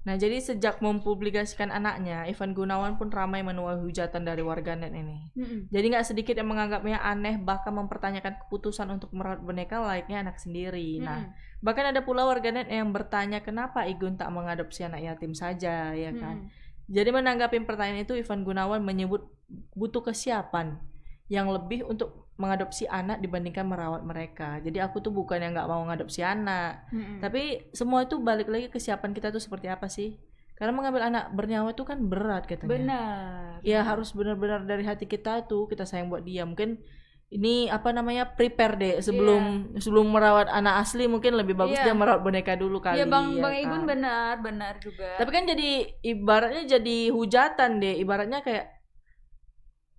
Nah, jadi sejak mempublikasikan anaknya, Ivan Gunawan pun ramai menuai hujatan dari warganet ini. Jadi nggak sedikit yang menganggapnya aneh, bahkan mempertanyakan keputusan untuk merawat boneka layaknya anak sendiri. Nah, bahkan ada pula warganet yang bertanya kenapa Igun tak mengadopsi anak yatim saja, ya kan? Jadi menanggapi pertanyaan itu, Ivan Gunawan menyebut butuh kesiapan yang lebih untuk mengadopsi anak dibandingkan merawat mereka. Jadi aku tuh bukan yang nggak mau mengadopsi anak, tapi semua itu balik lagi kesiapan kita tuh seperti apa sih? Karena mengambil anak bernyawa itu kan berat katanya. Benar. Ya harus benar-benar dari hati kita tuh kita sayang buat dia. Mungkin ini apa namanya prepare deh sebelum merawat anak asli, mungkin lebih bagus dia merawat boneka dulu kali. Iya Bang kan? Igun benar juga. Tapi kan jadi ibaratnya jadi hujatan deh, ibaratnya kayak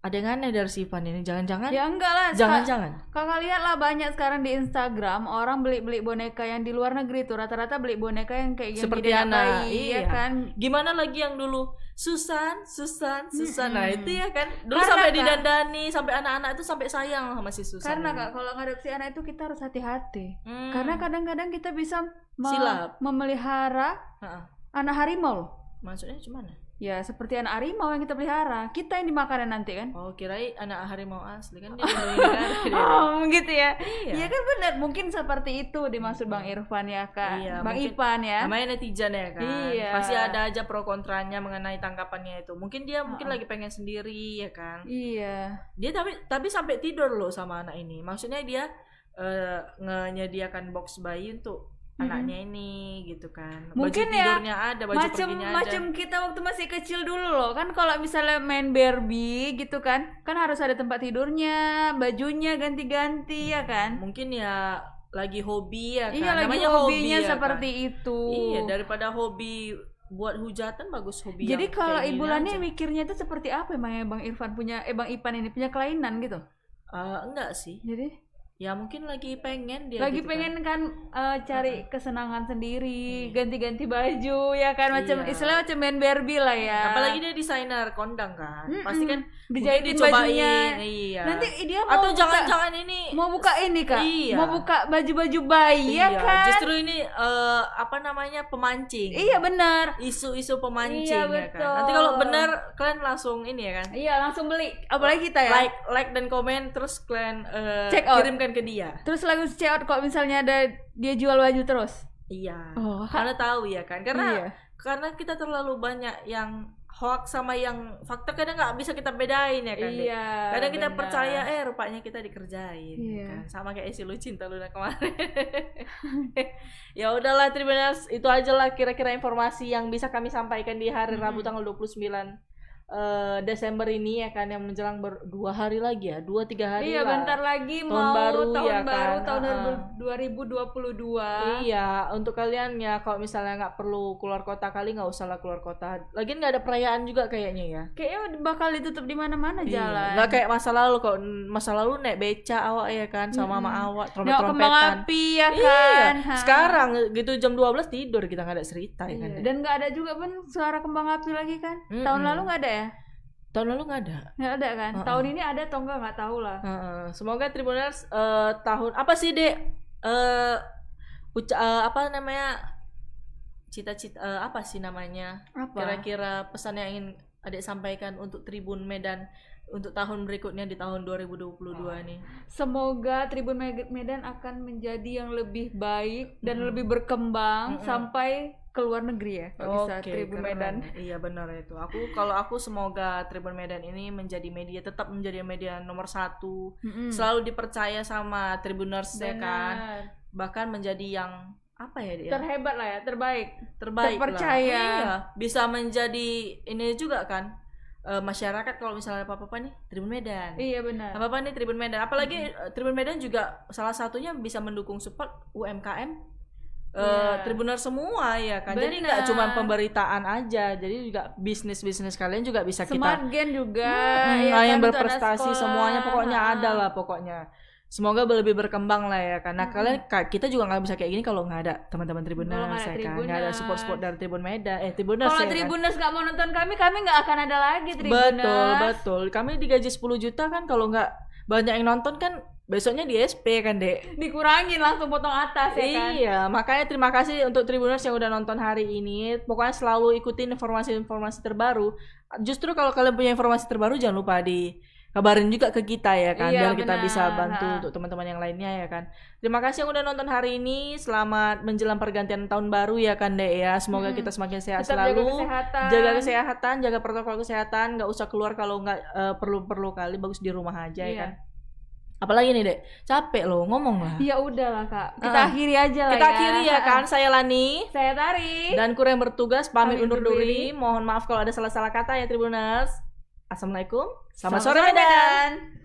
ada yang aneh dari si Ivan ini, jangan-jangan? Ya enggak lah. Jangan-jangan. Kakak lihat lah banyak sekarang di Instagram orang beli boneka yang di luar negeri tuh rata-rata beli boneka yang kayak seperti anak, iya kan? Gimana lagi yang dulu Susan. Nah itu ya kan, dulu Karena sampai Kak, didandani, sampai anak-anak itu sampai sayang sama si Susan. Karena Kak, kalau ngadopsi anak itu kita harus hati-hati. Karena kadang-kadang kita bisa silap memelihara anak harimau. Maksudnya gimana? Ya seperti anak harimau yang kita pelihara, kita yang dimakan nanti kan? Oh, kirain anak harimau asli kan dia dilindungi. Oh gitu ya? Iya kan benar, mungkin seperti itu dimaksud Bang Irfan ya Kak, iya, Bang Ipan ya. Namanya netizen ya kan. Iya. Pasti ada aja pro kontranya mengenai tanggapannya itu. Mungkin dia lagi pengen sendiri ya kan. Iya. Dia tapi sampai tidur loh sama anak ini. Maksudnya dia menyediakan box bayi untuk anaknya ini gitu kan. Mungkin baju tidurnya ada, baju perginya ada. Macam kita waktu masih kecil dulu loh. Kan kalau misalnya main Barbie gitu kan harus ada tempat tidurnya, bajunya ganti-ganti ya kan. Mungkin ya lagi hobi ya kan. Iya, namanya lagi hobinya hobi, seperti ya kan? itu. Iya, daripada hobi buat hujatan bagus hobi. Jadi kalau Ibu Lani aja. mikirnya itu seperti apa emangnya Bang Irfan Bang Ipan ini punya kelainan gitu? Enggak sih. Jadi ya mungkin lagi pengen dia lagi gitu pengen kan cari kesenangan sendiri, ganti-ganti baju ya kan, macam istilah macam main Barbie lah ya. Apalagi dia desainer kondang kan, pasti kan dijahitin dicobain, bajunya. iya. Nanti dia mau atau jangan-jangan ini mau buka ini Kak, iya. mau buka baju-baju bayi ya kan. Justru ini apa namanya pemancing. Iya benar. Isu-isu pemancing Iya, ya betul. kan. Nanti kalau benar kalian langsung ini ya kan. Iya langsung beli, apalagi kita ya. Like dan komen terus kalian Check out. kirimkan ke dia. Terus langsung check out kalau misalnya ada dia jual baju terus. Iya. Oh, karena tahu ya kan. Iya. Karena kita terlalu banyak yang hoax sama yang fakta, kadang nggak bisa kita bedain ya kan. Iya. Kadang kita benar. percaya rupanya kita dikerjain Iya. kan. Sama kayak isi lu cinta Luna kemarin. Ya udahlah Tribuners, itu aja lah kira-kira informasi yang bisa kami sampaikan di hari Rabu tanggal 29 Desember ini ya kan, yang menjelang 2 hari lagi ya, 2-3 hari iya, lah. bentar lagi tahun mau baru tahun ya baru kan? tahun 2022. Iya, untuk kalian ya kalau misalnya nggak perlu keluar kota kali nggak usah lah keluar kota. Lagian nggak ada perayaan juga kayaknya ya. Kayaknya bakal ditutup di mana-mana jalan. Nggak kayak masa lalu, kok masa lalu naik beca awak ya kan sama mama awak, Nggak kembang trompet-trompetan. api ya kan. Iya. Sekarang gitu jam 12 tidur kita nggak ada cerita ya kan. Iya. Dan nggak ada juga pun suara kembang api lagi kan. Tahun lalu nggak ada ya? Tahun lalu nggak ada. Nggak ada kan? Tahun ini ada atau nggak tahu lah. Semoga Tribuners tahun apa sih Dek? Apa namanya? Cita-cita apa sih namanya? Apa? Kira-kira pesan yang ingin Adek sampaikan untuk Tribun Medan untuk tahun berikutnya di tahun 2022 nih? Semoga Tribun Medan akan menjadi yang lebih baik dan lebih berkembang sampai ke luar negeri ya. Kalau bisa Tribun Medan. Iya benar itu. Kalau aku semoga Tribun Medan ini tetap menjadi media nomor 1. Selalu dipercaya sama Tribuners ya kan. Bahkan menjadi yang apa ya dia? Terhebat lah ya, terbaik terpercaya. Iya, bisa menjadi ini juga kan. Masyarakat kalau misalnya apa-apa nih Tribun Medan. Iya benar. Apa-apa nih Tribun Medan. Apalagi Tribun Medan juga salah satunya bisa mendukung support UMKM. Tribuner semua ya kan. Bener. Jadi nggak cuma pemberitaan aja, jadi juga bisnis kalian juga bisa Smart Gen juga yang berprestasi semuanya pokoknya ada lah pokoknya. Semoga lebih berkembang lah ya karena kita juga nggak bisa kayak gini kalau nggak ada teman-teman Tribuners ya kan, nggak ada support dari Tribun Medan Tribuners. Kalau Tribuners nggak mau nonton kami nggak akan ada lagi Tribuners. Betul kami digaji 10 juta kan, kalau nggak banyak yang nonton kan besoknya di SP kan Dek, dikurangin langsung potong atas ya kan. Iya makanya terima kasih untuk Tribuners yang udah nonton hari ini, pokoknya selalu ikutin informasi-informasi terbaru. Justru kalau kalian punya informasi terbaru jangan lupa kabarin juga ke kita ya kan, biar kita bisa bantu untuk teman-teman yang lainnya ya kan. Terima kasih yang udah nonton hari ini. Selamat menjelang pergantian tahun baru ya kan Dek ya. Semoga kita semakin sehat selalu. Jaga kesehatan, jaga protokol kesehatan, nggak usah keluar kalau nggak perlu kali, bagus di rumah aja ya kan. Apalagi nih Dek, capek loh ngomong lah. Ya udahlah Kak, kita akhiri aja lah. Kita akhiri ya kan. Saya Lani, saya Tari, dan kru yang bertugas pamit undur diri. Mohon maaf kalau ada salah-salah kata ya Tribuners. Assalamualaikum. Selamat sore Medan.